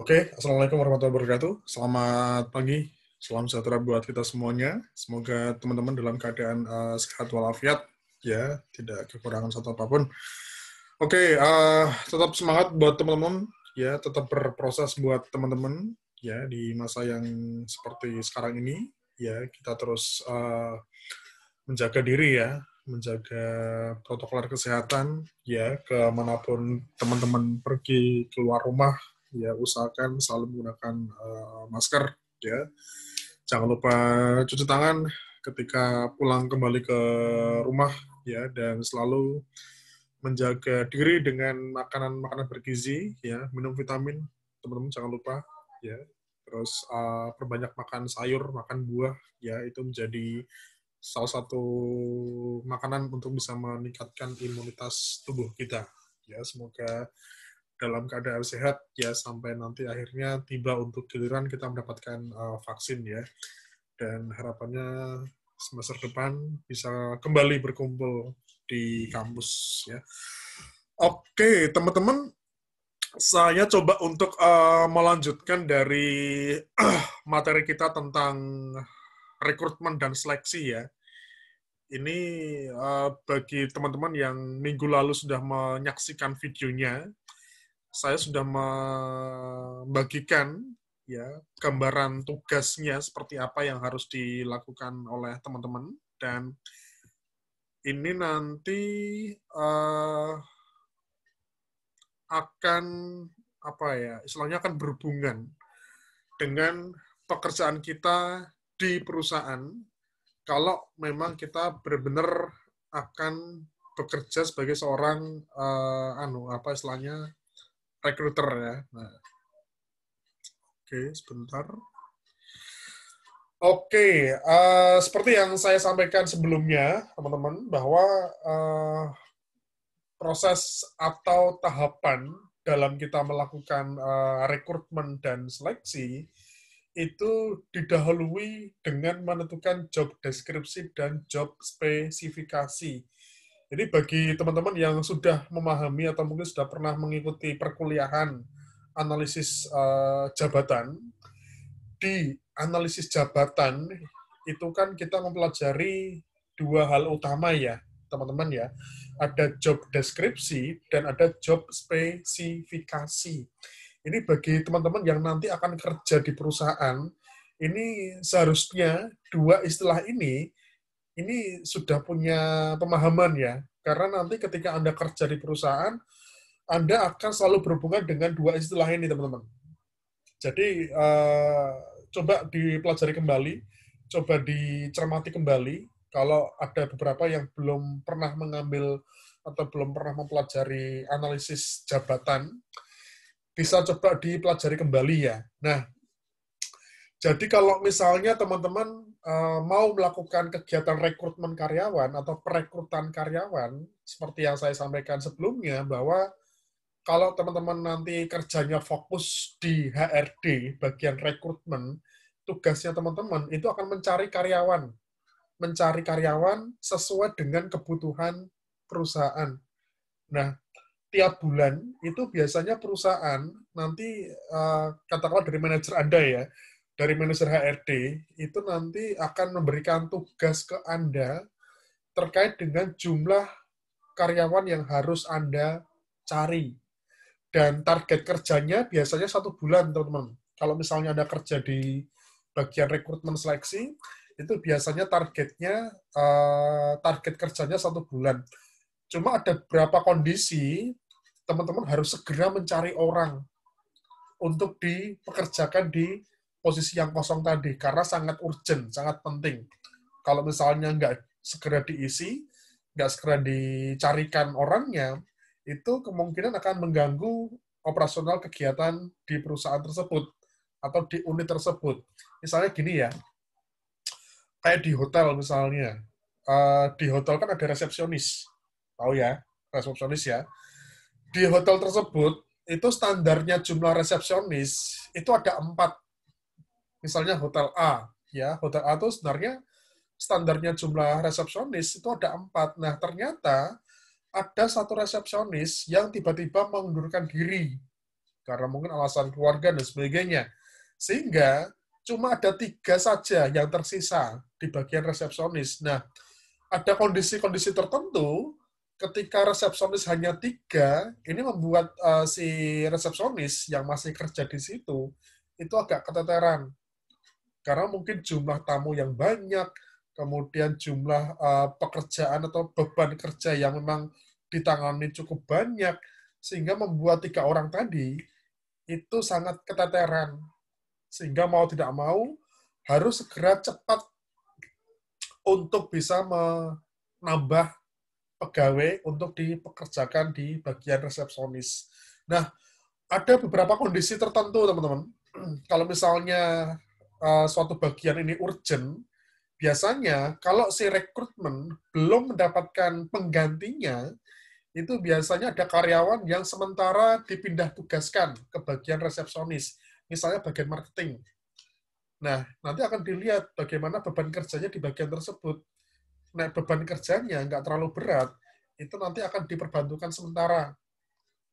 Oke, Assalamualaikum warahmatullahi wabarakatuh. Selamat pagi, salam sejahtera buat kita semuanya. Semoga teman-teman dalam keadaan sehat walafiat, ya, tidak kekurangan satu apapun. Oke, tetap semangat buat teman-teman, ya, tetap berproses buat teman-teman, ya, di masa yang seperti sekarang ini, ya, kita terus menjaga diri, ya, menjaga protokol kesehatan, ya, kemanapun teman-teman pergi keluar rumah, ya usahakan selalu menggunakan masker, ya. Jangan lupa cuci tangan ketika pulang kembali ke rumah, ya, dan selalu menjaga diri dengan makanan-makanan bergizi, ya, minum vitamin, teman-teman jangan lupa, ya. Terus perbanyak makan sayur, makan buah, ya, itu menjadi salah satu makanan untuk bisa meningkatkan imunitas tubuh kita. Ya, semoga dalam keadaan sehat ya sampai nanti akhirnya tiba untuk giliran kita mendapatkan vaksin ya. Dan harapannya semester depan bisa kembali berkumpul di kampus ya. Oke, teman-teman, saya coba untuk melanjutkan dari materi kita tentang rekrutmen dan seleksi ya. Ini bagi teman-teman yang minggu lalu sudah menyaksikan videonya, saya sudah membagikan ya gambaran tugasnya seperti apa yang harus dilakukan oleh teman-teman, dan ini nanti akan apa ya istilahnya akan berhubungan dengan pekerjaan kita di perusahaan kalau memang kita benar-benar akan bekerja sebagai seorang apa istilahnya recruiter ya. Nah, oke, sebentar. Oke, seperti yang saya sampaikan sebelumnya, teman-teman, bahwa proses atau tahapan dalam kita melakukan rekrutmen dan seleksi itu didahului dengan menentukan job deskripsi dan job spesifikasi. Jadi bagi teman-teman yang sudah memahami atau mungkin sudah pernah mengikuti perkuliahan analisis jabatan, di analisis jabatan itu kan kita mempelajari dua hal utama ya, teman-teman ya. Ada job deskripsi dan ada job spesifikasi. Ini bagi teman-teman yang nanti akan kerja di perusahaan, ini seharusnya dua istilah ini sudah punya pemahaman ya. Karena nanti ketika Anda kerja di perusahaan, Anda akan selalu berhubungan dengan dua istilah ini, teman-teman. Jadi, coba dipelajari kembali, coba dicermati kembali. Kalau ada beberapa yang belum pernah mengambil atau belum pernah mempelajari analisis jabatan, bisa coba dipelajari kembali ya. Nah, jadi kalau misalnya teman-teman mau melakukan kegiatan rekrutmen karyawan atau perekrutan karyawan, seperti yang saya sampaikan sebelumnya, bahwa kalau teman-teman nanti kerjanya fokus di HRD, bagian rekrutmen, tugasnya teman-teman itu akan mencari karyawan sesuai dengan kebutuhan perusahaan. Nah, tiap bulan itu biasanya perusahaan nanti katakanlah dari manajer Anda ya, dari manajer HRD itu nanti akan memberikan tugas ke Anda terkait dengan jumlah karyawan yang harus Anda cari. Dan target kerjanya biasanya 1 bulan, teman-teman. Kalau misalnya Anda kerja di bagian rekrutmen seleksi, itu biasanya target kerjanya 1 bulan. Cuma ada beberapa kondisi teman-teman harus segera mencari orang untuk dipekerjakan di posisi yang kosong tadi, karena sangat urgent, sangat penting. Kalau misalnya nggak segera diisi, nggak segera dicarikan orangnya, itu kemungkinan akan mengganggu operasional kegiatan di perusahaan tersebut atau di unit tersebut. Misalnya gini ya, kayak di hotel misalnya, di hotel kan ada resepsionis, tahu ya, resepsionis ya. Di hotel tersebut itu standarnya jumlah resepsionis itu ada 4. Misalnya hotel A, ya hotel A itu sebenarnya standarnya jumlah resepsionis itu ada 4. Nah ternyata ada satu resepsionis yang tiba-tiba mengundurkan diri karena mungkin alasan keluarga dan sebagainya. Sehingga cuma ada 3 saja yang tersisa di bagian resepsionis. Nah, ada kondisi-kondisi tertentu ketika resepsionis hanya 3, ini membuat si resepsionis yang masih kerja di situ itu agak keteteran. Karena mungkin jumlah tamu yang banyak, kemudian jumlah pekerjaan atau beban kerja yang memang ditangani cukup banyak, sehingga membuat 3 orang tadi itu sangat keteteran. Sehingga mau tidak mau harus segera cepat untuk bisa menambah pegawai untuk dipekerjakan di bagian resepsionis. Nah, ada beberapa kondisi tertentu, teman-teman. Kalau misalnya suatu bagian ini urgent, biasanya kalau si rekrutmen belum mendapatkan penggantinya, itu biasanya ada karyawan yang sementara dipindah tugaskan ke bagian resepsionis, misalnya bagian marketing. Nah, nanti akan dilihat bagaimana beban kerjanya di bagian tersebut. Nah, beban kerjanya nggak terlalu berat, itu nanti akan diperbantukan sementara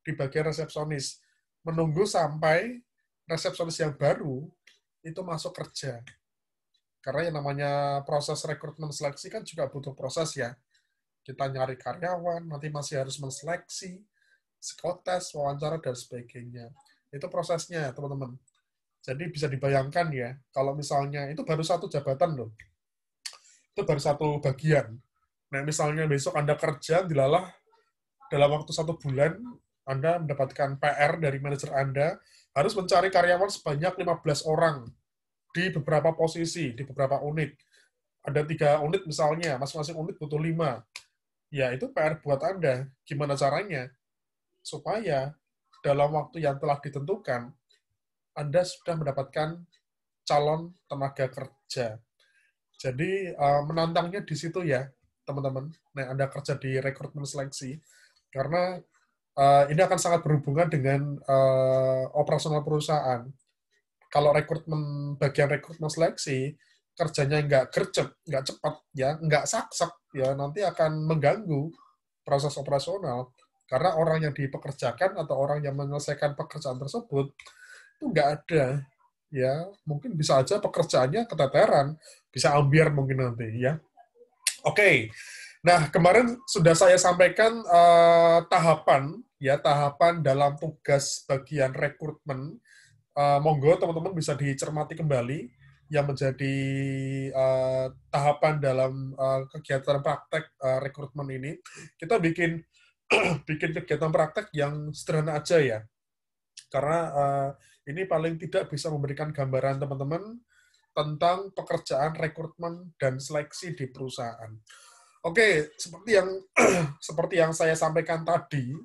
di bagian resepsionis. Menunggu sampai resepsionis yang baru itu masuk kerja. Karena yang namanya proses rekrutmen seleksi kan juga butuh proses ya. Kita nyari karyawan, nanti masih harus menseleksi, psikotes, wawancara, dan sebagainya. Itu prosesnya, teman-teman. Jadi bisa dibayangkan ya, kalau misalnya itu baru satu jabatan loh. Itu baru satu bagian. Nah, misalnya besok Anda kerja, dilalah dalam waktu 1 bulan, Anda mendapatkan PR dari manajer Anda, harus mencari karyawan sebanyak 15 orang di beberapa posisi, di beberapa unit. Ada 3 unit misalnya, masing-masing unit butuh 5. Ya, itu PR buat Anda. Gimana caranya? Supaya dalam waktu yang telah ditentukan, Anda sudah mendapatkan calon tenaga kerja. Jadi menantangnya di situ ya, teman-teman. Nah, Anda kerja di rekrutmen seleksi, karena ini akan sangat berhubungan dengan operasional perusahaan. Kalau bagian rekrutmen seleksi, kerjanya nggak gercep, nggak cepat, ya, nggak saksek, ya, nanti akan mengganggu proses operasional. Karena orang yang dipekerjakan atau orang yang menyelesaikan pekerjaan tersebut itu nggak ada, ya, mungkin bisa aja pekerjaannya keteteran, bisa ambiar mungkin nanti, ya. Oke, nah kemarin sudah saya sampaikan tahapan dalam tugas bagian rekrutmen. Monggo teman-teman bisa dicermati kembali yang menjadi tahapan dalam kegiatan praktek rekrutmen ini. Kita bikin bikin kegiatan praktek yang sederhana aja ya, karena ini paling tidak bisa memberikan gambaran teman-teman tentang pekerjaan rekrutmen dan seleksi di perusahaan. Oke, seperti yang saya sampaikan tadi,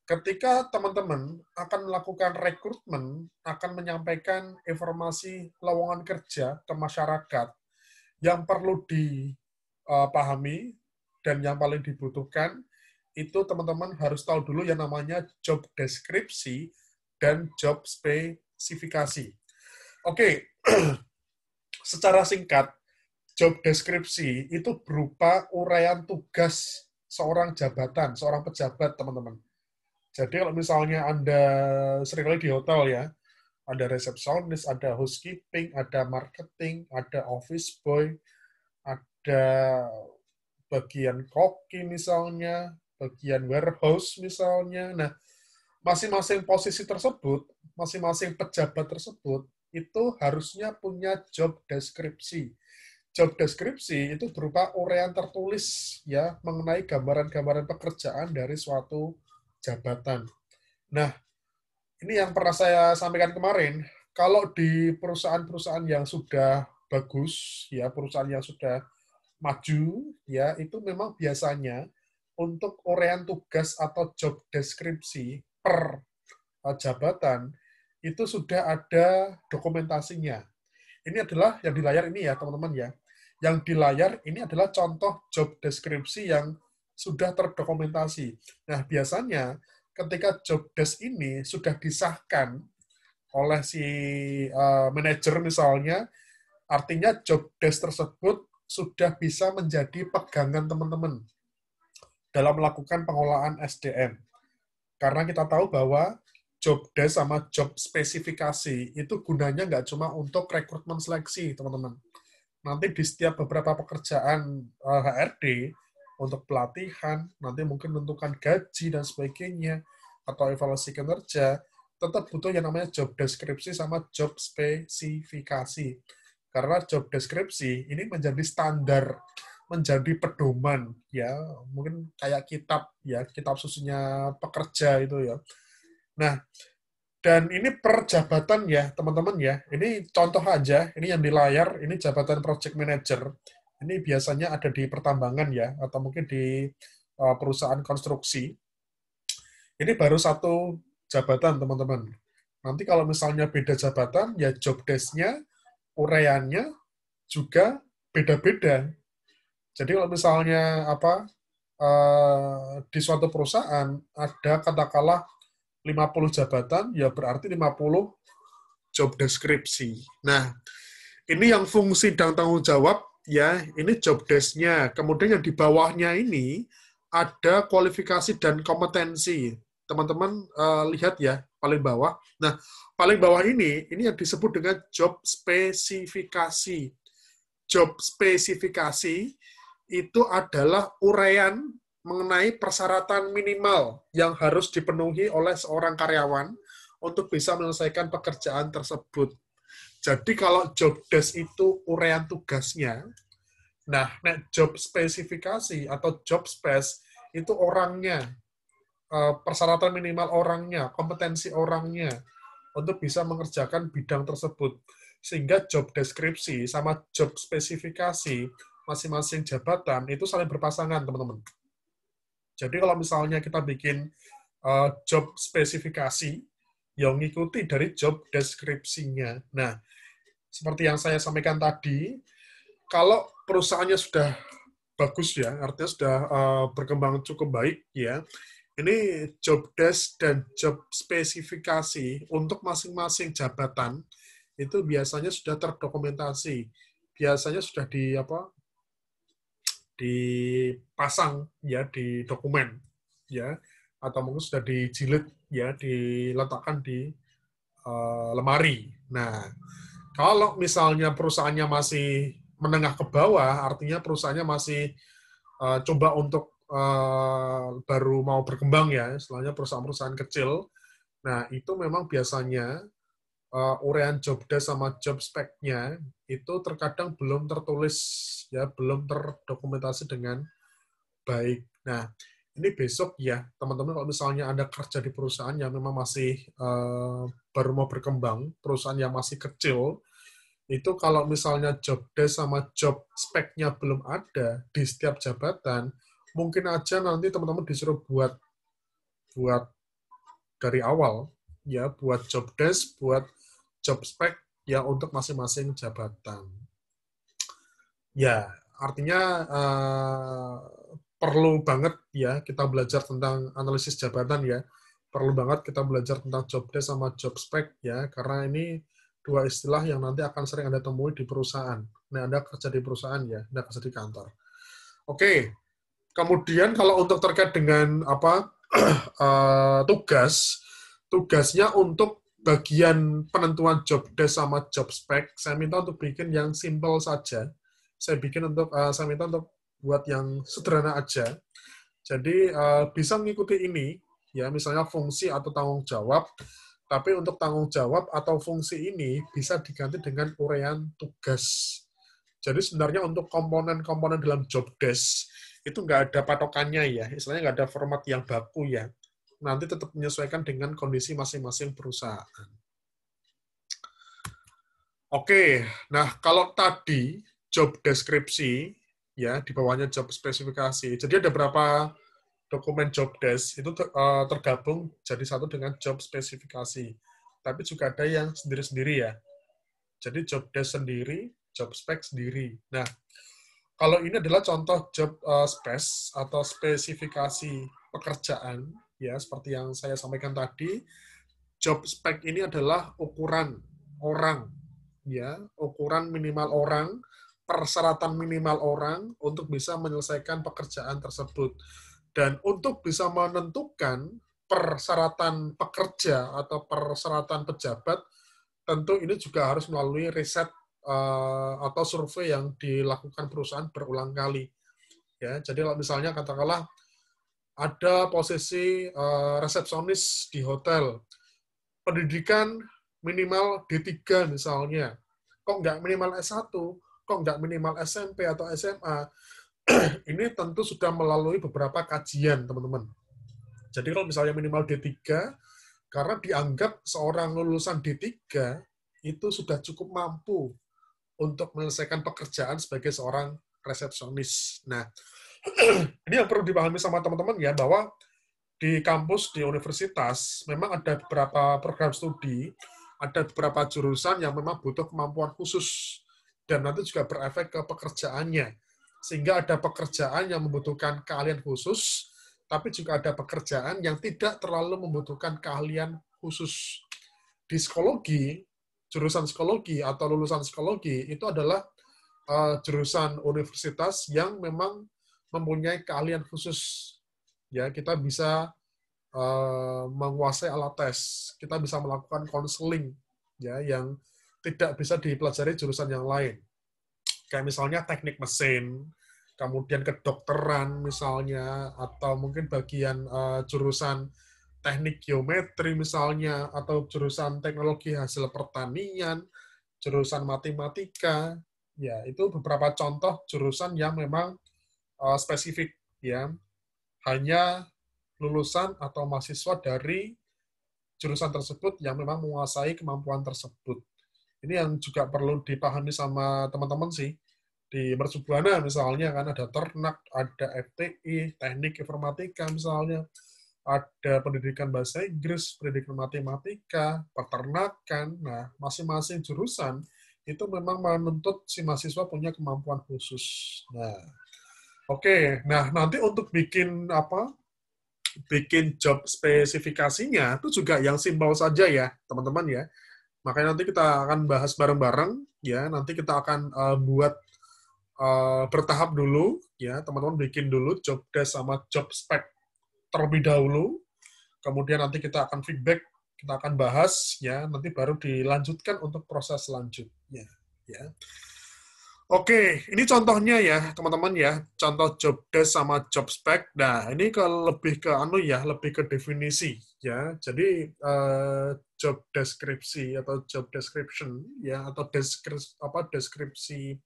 ketika teman-teman akan melakukan rekrutmen, akan menyampaikan informasi lowongan kerja ke masyarakat, yang perlu dipahami dan yang paling dibutuhkan, itu teman-teman harus tahu dulu yang namanya job deskripsi dan job spesifikasi. Oke, secara singkat, job deskripsi itu berupa uraian tugas seorang jabatan, seorang pejabat, teman-teman. Jadi kalau misalnya Anda seringkali di hotel ya, ada resepsionis, ada housekeeping, ada marketing, ada office boy, ada bagian koki misalnya, bagian warehouse misalnya. Nah, masing-masing posisi tersebut, masing-masing pejabat tersebut, itu harusnya punya job deskripsi. Job deskripsi itu berupa uraian tertulis ya mengenai gambaran-gambaran pekerjaan dari suatu jabatan. Nah, ini yang pernah saya sampaikan kemarin, kalau di perusahaan-perusahaan yang sudah bagus, ya perusahaan yang sudah maju, ya itu memang biasanya untuk uraian tugas atau job deskripsi per jabatan itu sudah ada dokumentasinya. Ini adalah yang di layar ini ya teman-teman ya. Yang di layar ini adalah contoh job deskripsi yang sudah terdokumentasi. Nah biasanya ketika job desk ini sudah disahkan oleh si manajer misalnya, artinya job desk tersebut sudah bisa menjadi pegangan teman-teman dalam melakukan pengolahan SDM. Karena kita tahu bahwa job desk sama job spesifikasi itu gunanya nggak cuma untuk rekrutmen seleksi, teman-teman. Nanti di setiap beberapa pekerjaan HRD, untuk pelatihan, nanti mungkin menentukan gaji dan sebagainya, atau evaluasi kinerja, tetap butuh yang namanya job deskripsi sama job spesifikasi. Karena job deskripsi ini menjadi standar, menjadi pedoman, ya mungkin kayak kitab, ya kitab susunya pekerja itu ya. Nah, dan ini per jabatan ya, teman-teman ya. Ini contoh aja, ini yang di layar, ini jabatan project manager. Ini biasanya ada di pertambangan ya, atau mungkin di perusahaan konstruksi. Ini baru satu jabatan, teman-teman. Nanti kalau misalnya beda jabatan, ya job desk-nya, uraiannya juga beda-beda. Jadi kalau misalnya di suatu perusahaan ada katakanlah 50 jabatan, ya berarti 50 job deskripsi. Nah, ini yang fungsi dan tanggung jawab, ya, ini job desk-nya. Kemudian yang di bawahnya ini ada kualifikasi dan kompetensi. Teman-teman lihat ya, paling bawah. Nah, paling bawah ini yang disebut dengan job spesifikasi. Job spesifikasi itu adalah uraian mengenai persyaratan minimal yang harus dipenuhi oleh seorang karyawan untuk bisa menyelesaikan pekerjaan tersebut. Jadi kalau job desk itu uraian tugasnya, nah job spesifikasi atau job spec itu orangnya, persyaratan minimal orangnya, kompetensi orangnya untuk bisa mengerjakan bidang tersebut. Sehingga job deskripsi sama job spesifikasi masing-masing jabatan itu saling berpasangan, teman-teman. Jadi kalau misalnya kita bikin job spesifikasi, yang mengikuti dari job deskripsinya. Nah, seperti yang saya sampaikan tadi, kalau perusahaannya sudah bagus ya, artinya sudah berkembang cukup baik ya, ini job desk dan job spesifikasi untuk masing-masing jabatan itu biasanya sudah terdokumentasi, biasanya sudah dipasang ya di dokumen ya, atau mungkin sudah dijilid ya, diletakkan di lemari. Nah, kalau misalnya perusahaannya masih menengah ke bawah, artinya perusahaannya masih coba untuk baru mau berkembang ya, istilahnya perusahaan-perusahaan kecil. Nah, itu memang biasanya uraian job desk sama job spec-nya itu terkadang belum tertulis ya, belum terdokumentasi dengan baik. Nah, ini besok ya, teman-teman kalau misalnya Anda kerja di perusahaan yang memang masih baru mau berkembang, perusahaan yang masih kecil, itu kalau misalnya job desk sama job spec-nya belum ada di setiap jabatan, mungkin aja nanti teman-teman disuruh buat dari awal, ya, buat job desk, buat job spec, ya untuk masing-masing jabatan. Ya, artinya perlu banget ya kita belajar tentang analisis jabatan ya. Perlu banget kita belajar tentang job desk sama job spec ya, karena ini dua istilah yang nanti akan sering Anda temui di perusahaan. Nah, Anda kerja di perusahaan ya, Anda kerja di kantor. Oke, kemudian kalau untuk terkait dengan tugasnya untuk bagian penentuan job desk sama job spec, saya minta untuk bikin yang simple saja. Saya minta untuk buat yang sederhana aja. Jadi bisa mengikuti ini, ya misalnya fungsi atau tanggung jawab. Tapi untuk tanggung jawab atau fungsi ini bisa diganti dengan uraian tugas. Jadi sebenarnya untuk komponen-komponen dalam job desk itu nggak ada patokannya ya, istilahnya nggak ada format yang baku ya. Nanti tetap menyesuaikan dengan kondisi masing-masing perusahaan. Oke, nah kalau tadi job deskripsi ya di bawahnya job spesifikasi. Jadi ada berapa dokumen job desk itu tergabung jadi satu dengan job spesifikasi. Tapi juga ada yang sendiri-sendiri ya. Jadi job desk sendiri, job spec sendiri. Nah, kalau ini adalah contoh job spec atau spesifikasi pekerjaan ya, seperti yang saya sampaikan tadi. Job spec ini adalah ukuran orang ya, ukuran minimal orang, persyaratan minimal orang untuk bisa menyelesaikan pekerjaan tersebut. Dan untuk bisa menentukan persyaratan pekerja atau persyaratan pejabat, tentu ini juga harus melalui riset atau survei yang dilakukan perusahaan berulang kali. Ya, jadi kalau misalnya katakanlah ada posisi resepsionis di hotel, pendidikan minimal D3 misalnya, kok nggak minimal S1, kok nggak minimal SMP atau SMA, ini tentu sudah melalui beberapa kajian, teman-teman. Jadi kalau misalnya minimal D3, karena dianggap seorang lulusan D3 itu sudah cukup mampu untuk menyelesaikan pekerjaan sebagai seorang resepsionis. Nah, ini yang perlu dipahami sama teman-teman ya, bahwa di kampus, di universitas, memang ada beberapa program studi, ada beberapa jurusan yang memang butuh kemampuan khusus, dan nanti juga berefek ke pekerjaannya. Sehingga ada pekerjaan yang membutuhkan keahlian khusus, tapi juga ada pekerjaan yang tidak terlalu membutuhkan keahlian khusus. Di psikologi, jurusan psikologi atau lulusan psikologi, itu adalah jurusan universitas yang memang mempunyai keahlian khusus. Ya, kita bisa menguasai alat tes, kita bisa melakukan konseling, ya, yang tidak bisa dipelajari jurusan yang lain. Kayak misalnya teknik mesin, kemudian kedokteran misalnya, atau mungkin bagian jurusan teknik geometri misalnya, atau jurusan teknologi hasil pertanian, jurusan matematika, ya itu beberapa contoh jurusan yang memang spesifik, ya, hanya lulusan atau mahasiswa dari jurusan tersebut yang memang menguasai kemampuan tersebut. Ini yang juga perlu dipahami sama teman-teman sih. Di Mercubuana misalnya kan ada ternak, ada FTI, teknik informatika misalnya, ada pendidikan bahasa Inggris, pendidikan matematika, peternakan. Nah, masing-masing jurusan itu memang menuntut si mahasiswa punya kemampuan khusus. Nah, oke. Nah, nanti untuk bikin job spesifikasinya itu juga yang simpel saja ya, teman-teman ya. Makanya nanti kita akan bahas bareng-bareng ya. Nanti kita akan buat bertahap dulu ya. Teman-teman bikin dulu job desk sama job spec terlebih dahulu. Kemudian nanti kita akan feedback, kita akan bahas ya. Nanti baru dilanjutkan untuk proses selanjutnya ya. Oke, ini contohnya ya, teman-teman ya. Contoh job desk sama job spec. Nah, ini lebih ke lebih ke definisi ya. Jadi job deskripsi atau job description ya, atau deskripsi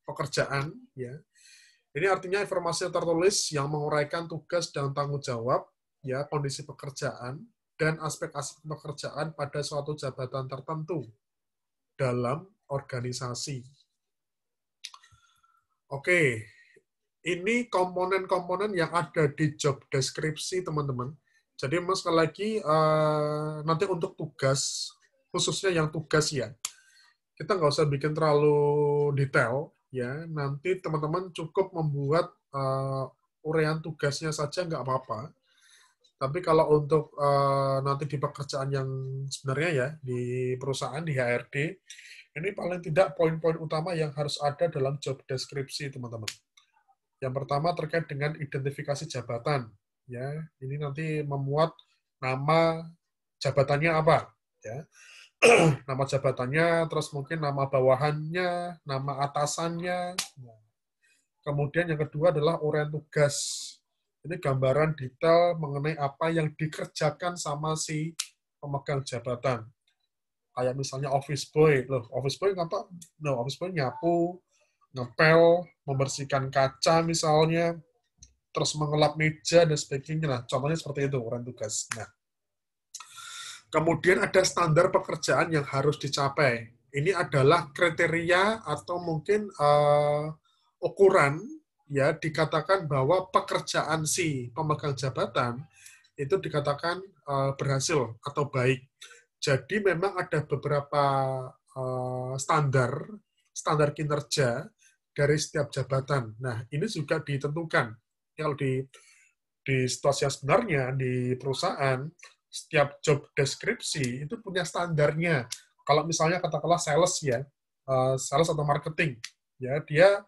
pekerjaan ya. Ini artinya informasi tertulis yang menguraikan tugas dan tanggung jawab ya, kondisi pekerjaan dan aspek-aspek pekerjaan pada suatu jabatan tertentu dalam organisasi. Oke, ini komponen-komponen yang ada di job deskripsi, teman-teman. Jadi, sekali lagi, nanti untuk tugas, khususnya yang tugas ya, kita nggak usah bikin terlalu detail, ya. Nanti teman-teman cukup membuat uraian tugasnya saja, nggak apa-apa. Tapi kalau untuk nanti di pekerjaan yang sebenarnya ya, di perusahaan, di HRD, ini paling tidak poin-poin utama yang harus ada dalam job deskripsi, teman-teman. Yang pertama terkait dengan identifikasi jabatan. Ya, ini nanti memuat nama jabatannya apa. Ya. Nama jabatannya, terus mungkin nama bawahannya, nama atasannya. Kemudian yang kedua adalah uraian tugas. Ini gambaran detail mengenai apa yang dikerjakan sama si pemegang jabatan. Kayak misalnya office boy, office boy ngapa? Office boy nyapu, ngepel, membersihkan kaca misalnya, terus mengelap meja dan sebagainya. Nah, contohnya seperti itu uraian tugas. Nah, kemudian ada standar pekerjaan yang harus dicapai. Ini adalah kriteria atau mungkin ukuran ya, dikatakan bahwa pekerjaan si pemegang jabatan itu dikatakan berhasil atau baik. Jadi memang ada beberapa standar kinerja dari setiap jabatan. Nah, ini juga ditentukan. Kalau di situasi yang sebenarnya di perusahaan, setiap job deskripsi itu punya standarnya. Kalau misalnya katakanlah sales ya, sales atau marketing, ya dia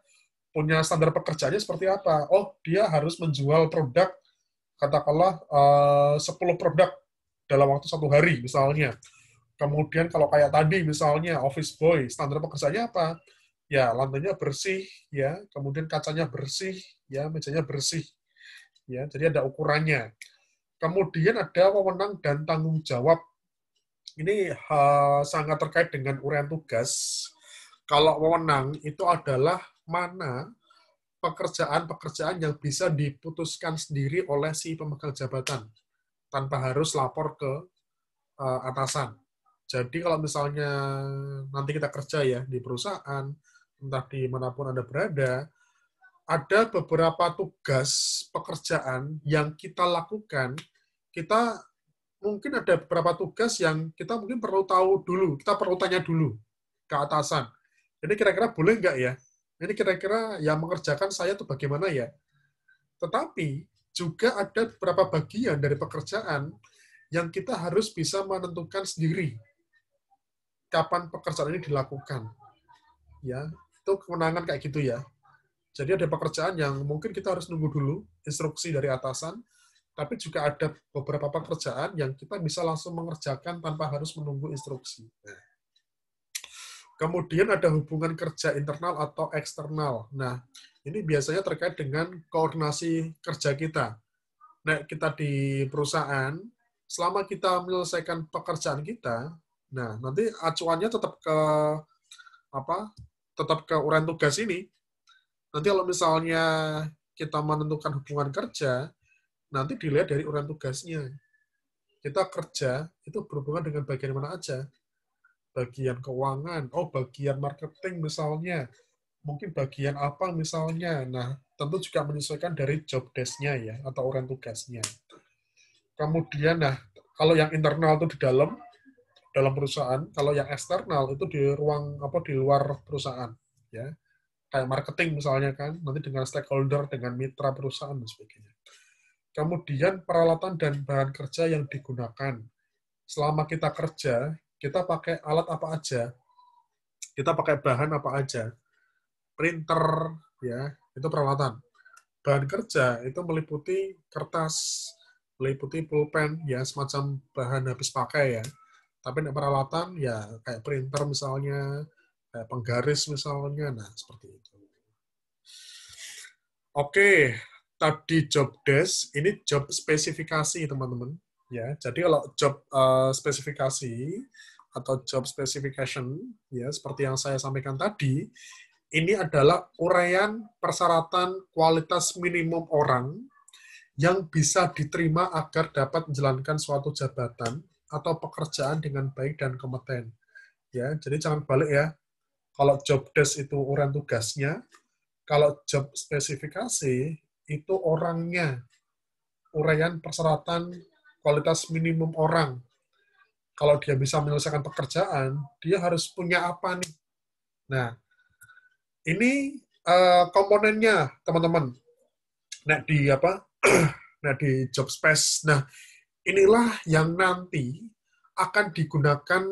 punya standar pekerjaannya seperti apa? Oh, dia harus menjual produk, katakanlah 10 produk dalam waktu 1 hari misalnya. Kemudian kalau kayak tadi misalnya office boy, standar pekerjaannya apa? Ya, lantainya bersih, ya, kemudian kacanya bersih, ya, mejanya bersih, ya. Jadi ada ukurannya. Kemudian ada wewenang dan tanggung jawab. Ini sangat terkait dengan uraian tugas. Kalau wewenang itu adalah mana pekerjaan-pekerjaan yang bisa diputuskan sendiri oleh si pemegang jabatan tanpa harus lapor ke atasan. Jadi kalau misalnya nanti kita kerja ya di perusahaan, entah di manapun Anda berada, ada beberapa tugas pekerjaan yang kita lakukan, kita mungkin ada beberapa tugas yang kita mungkin perlu tahu dulu, kita perlu tanya dulu ke atasan. Jadi kira-kira boleh nggak ya? Ini kira-kira yang mengerjakan saya tuh bagaimana ya? Tetapi juga ada beberapa bagian dari pekerjaan yang kita harus bisa menentukan sendiri kapan pekerjaan ini dilakukan. Ya, itu kewenangan kayak gitu ya. Jadi ada pekerjaan yang mungkin kita harus nunggu dulu instruksi dari atasan, tapi juga ada beberapa pekerjaan yang kita bisa langsung mengerjakan tanpa harus menunggu instruksi. Nah, kemudian ada hubungan kerja internal atau eksternal. Nah, ini biasanya terkait dengan koordinasi kerja kita. Nah, kita di perusahaan, selama kita menyelesaikan pekerjaan kita, nah nanti acuannya tetap ke apa? Tetap ke uraian tugas ini. Nanti kalau misalnya kita menentukan hubungan kerja, nanti dilihat dari uraian tugasnya. Kita kerja itu berhubungan dengan bagian mana aja. Bagian keuangan, bagian marketing misalnya, mungkin bagian apa misalnya. Nah, tentu juga menyesuaikan dari job desk-nya ya, atau uraian tugasnya. Kemudian, nah, kalau yang internal itu di dalam perusahaan, kalau yang eksternal itu di ruang di luar perusahaan, ya. Kayak marketing misalnya kan, nanti dengan stakeholder, dengan mitra perusahaan dan sebagainya. Kemudian peralatan dan bahan kerja yang digunakan. Selama kita kerja, kita pakai alat apa aja? Kita pakai bahan apa aja? Printer, ya, itu peralatan. Bahan kerja itu meliputi kertas, meliputi pulpen, ya, semacam bahan habis pakai ya. Tapi peralatan ya kayak printer misalnya, kayak penggaris misalnya, nah seperti itu. Oke, tadi job desk, ini job spesifikasi teman-teman. Ya, jadi kalau job spesifikasi atau job specification, ya seperti yang saya sampaikan tadi, ini adalah uraian persyaratan kualitas minimum orang yang bisa diterima agar dapat menjalankan suatu jabatan atau pekerjaan dengan baik dan kompeten. Ya, jadi jangan balik ya. Kalau job desk itu uraian tugasnya, kalau job spesifikasi itu orangnya, uraian persyaratan kualitas minimum orang. Kalau dia bisa menyelesaikan pekerjaan, dia harus punya apa nih? Nah, ini komponennya, teman-teman. Nah, di apa? Nah, di job space. Nah, inilah yang nanti akan digunakan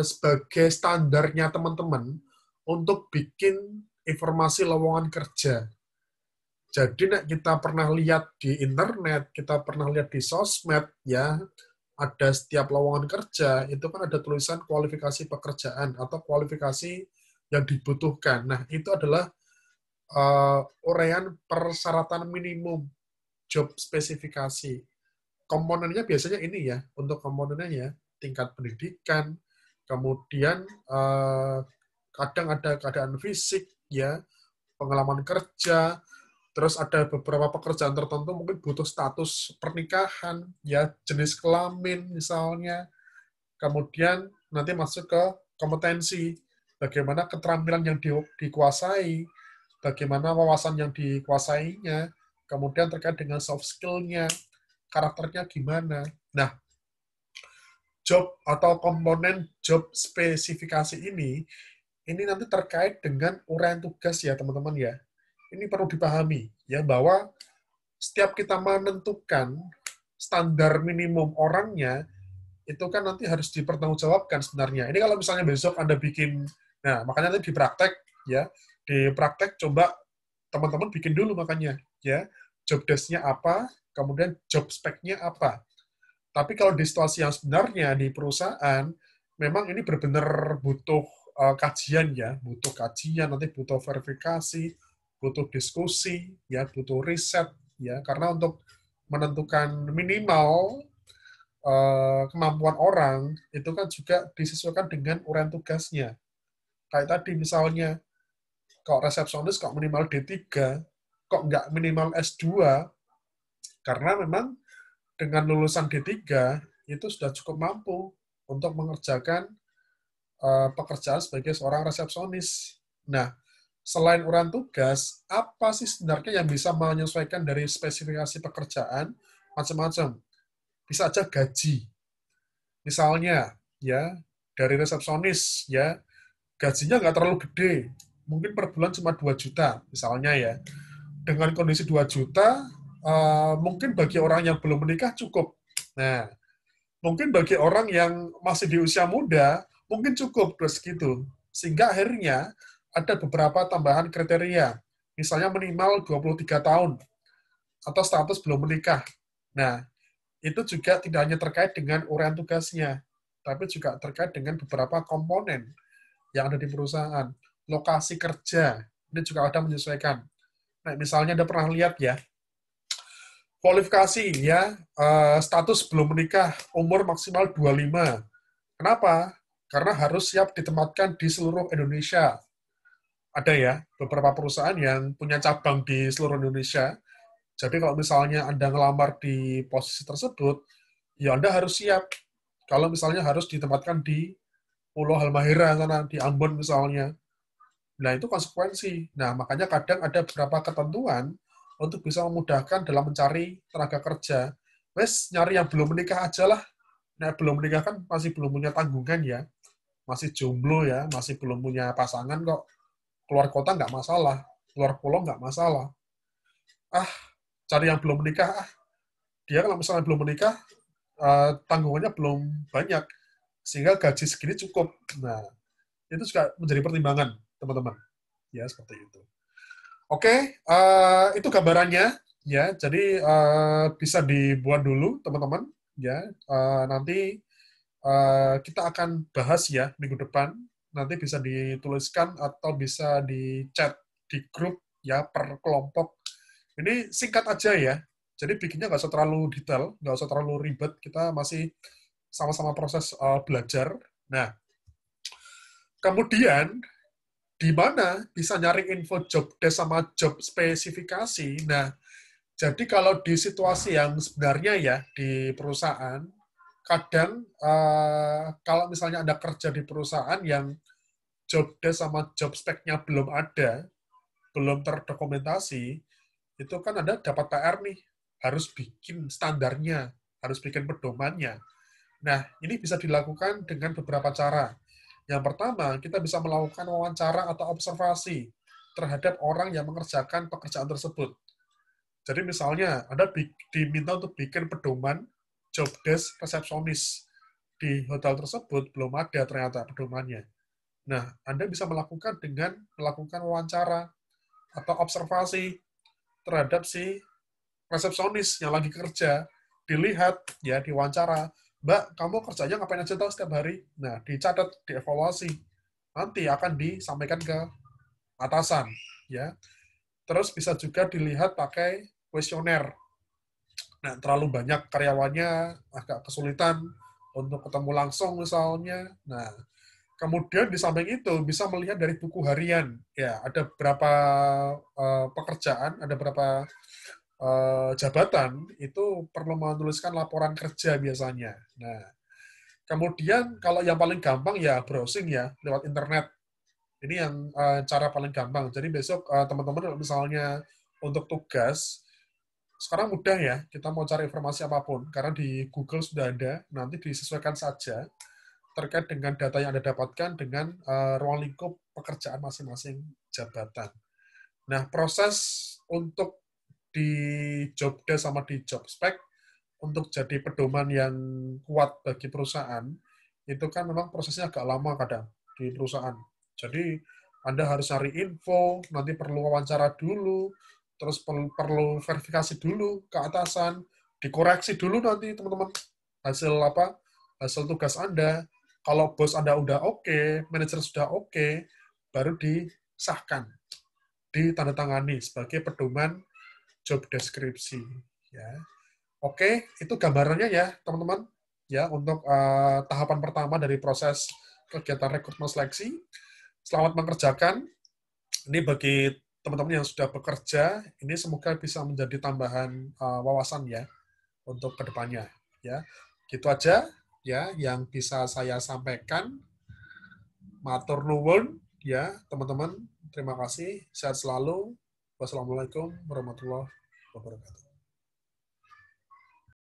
sebagai standarnya teman-teman untuk bikin informasi lowongan kerja. Jadi kita pernah lihat di internet, kita pernah lihat di sosmed, ya, ada setiap lowongan kerja, itu kan ada tulisan kualifikasi pekerjaan atau kualifikasi yang dibutuhkan. Nah, itu adalah uraian persyaratan minimum job spesifikasi. Komponennya biasanya ini ya, untuk komponennya ya, tingkat pendidikan, kemudian kadang ada keadaan fisik, ya, pengalaman kerja, terus ada beberapa pekerjaan tertentu mungkin butuh status pernikahan, ya, jenis kelamin misalnya. Kemudian nanti masuk ke kompetensi, bagaimana keterampilan yang dikuasai, bagaimana wawasan yang dikuasainya, kemudian terkait dengan soft skill-nya, karakternya gimana. Nah, job atau komponen job spesifikasi ini nanti terkait dengan uraian tugas ya teman-teman ya. Ini perlu dipahami ya bahwa setiap kita menentukan standar minimum orangnya itu kan nanti harus dipertanggungjawabkan sebenarnya. Ini kalau misalnya besok Anda bikin, nah makanya nanti di praktek ya, di praktek coba teman-teman bikin dulu makanya ya, job desk-nya apa, kemudian job spec-nya apa. Tapi kalau di situasi yang sebenarnya di perusahaan, memang ini benar-benar butuh kajian ya, butuh kajian, nanti butuh verifikasi, butuh diskusi, ya, butuh riset, ya, karena untuk menentukan minimal kemampuan orang itu kan juga disesuaikan dengan uraian tugasnya. Kayak tadi misalnya, kok resepsionis kok minimal D3, kok nggak minimal S2, karena memang dengan lulusan D3 itu sudah cukup mampu untuk mengerjakan pekerjaan sebagai seorang resepsionis. Nah, selain uraian tugas, apa sih sebenarnya yang bisa menyesuaikan dari spesifikasi pekerjaan? Macam-macam. Bisa aja gaji. Misalnya, ya, dari resepsionis, ya, gajinya nggak terlalu gede. Mungkin per bulan cuma 2 juta, misalnya ya. Dengan kondisi 2 juta, mungkin bagi orang yang belum menikah cukup. Nah, mungkin bagi orang yang masih di usia muda, mungkin cukup segitu. Sehingga akhirnya ada beberapa tambahan kriteria. Misalnya minimal 23 tahun atau status belum menikah. Nah, itu juga tidak hanya terkait dengan uraian tugasnya, tapi juga terkait dengan beberapa komponen yang ada di perusahaan. Lokasi kerja, ini juga ada menyesuaikan. Nah, misalnya Anda pernah lihat ya, kualifikasi ya, status belum menikah, umur maksimal 25. Kenapa? Karena harus siap ditempatkan di seluruh Indonesia. Ada ya, beberapa perusahaan yang punya cabang di seluruh Indonesia. Jadi kalau misalnya Anda ngelamar di posisi tersebut, ya Anda harus siap. Kalau misalnya harus ditempatkan di Pulau Halmahera sana, di Ambon misalnya. Nah, itu konsekuensi. Nah, makanya kadang ada beberapa ketentuan untuk bisa memudahkan dalam mencari tenaga kerja. Wes, nyari yang belum menikah aja lah. Nah, belum menikah kan masih belum punya tanggungan ya. Masih jomblo ya, masih belum punya pasangan kok. Keluar kota nggak masalah, keluar pulau nggak masalah. Ah, cari yang belum menikah, dia kalau misalnya belum menikah, tanggungannya belum banyak, sehingga gaji segini cukup. Nah, itu juga menjadi pertimbangan, teman-teman. Ya, seperti itu. Oke, itu gambarannya. Ya, jadi bisa dibuat dulu, teman-teman. Ya, nanti kita akan bahas ya minggu depan. Nanti bisa dituliskan atau bisa di chat di grup ya per kelompok. Ini singkat aja ya. Jadi bikinnya nggak usah terlalu detail, nggak usah terlalu ribet. Kita masih sama-sama proses belajar. Nah, kemudian di mana bisa nyari info job desk sama job spesifikasi. Nah, jadi kalau di situasi yang sebenarnya ya di perusahaan, kadang kalau misalnya Anda kerja di perusahaan yang job desk sama job spec-nya belum ada, belum terdokumentasi, itu kan Anda dapat PR nih, harus bikin standarnya, harus bikin pedomannya. Nah, ini bisa dilakukan dengan beberapa cara. Yang pertama, kita bisa melakukan wawancara atau observasi terhadap orang yang mengerjakan pekerjaan tersebut. Jadi misalnya, Anda diminta untuk bikin pedoman job desk resepsionis. Di hotel tersebut belum ada ternyata pedomannya. Nah, Anda bisa melakukan dengan melakukan wawancara atau observasi terhadap si resepsionis yang lagi kerja. Dilihat, ya, diwawancara. Mbak, kamu kerjanya ngapain aja tahu setiap hari? Nah, dicatat, dievaluasi. Nanti akan disampaikan ke atasan. Ya. Terus bisa juga dilihat pakai kuesioner. Nah, terlalu banyak karyawannya agak kesulitan untuk ketemu langsung misalnya. Nah, kemudian di samping itu bisa melihat dari buku harian. Ya, ada berapa pekerjaan, ada berapa jabatan itu perlu menuliskan laporan kerja biasanya. Nah, kemudian kalau yang paling gampang ya browsing ya lewat internet. Ini yang cara paling gampang. Jadi besok teman-teman misalnya untuk tugas sekarang mudah ya, kita mau cari informasi apapun, karena di Google sudah ada, nanti disesuaikan saja terkait dengan data yang Anda dapatkan dengan ruang lingkup pekerjaan masing-masing jabatan. Nah, proses untuk di job desk sama di job spec, untuk jadi pedoman yang kuat bagi perusahaan, itu kan memang prosesnya agak lama kadang di perusahaan. Jadi, Anda harus cari info, nanti perlu wawancara dulu, terus perlu verifikasi dulu ke atasan, dikoreksi dulu nanti teman-teman. hasil tugas Anda. Kalau bos Anda udah oke, manajer sudah oke, baru disahkan, ditandatangani sebagai pedoman job deskripsi. Ya. Oke, itu gambarannya ya, teman-teman. Ya, untuk tahapan pertama dari proses kegiatan rekrutmen seleksi. Selamat mengerjakan. Ini bagi teman-teman yang sudah bekerja, ini semoga bisa menjadi tambahan wawasan ya untuk kedepannya. Ya, gitu aja ya yang bisa saya sampaikan. Matur nuwun ya teman-teman. Terima kasih. Sehat selalu. Wassalamualaikum warahmatullahi wabarakatuh.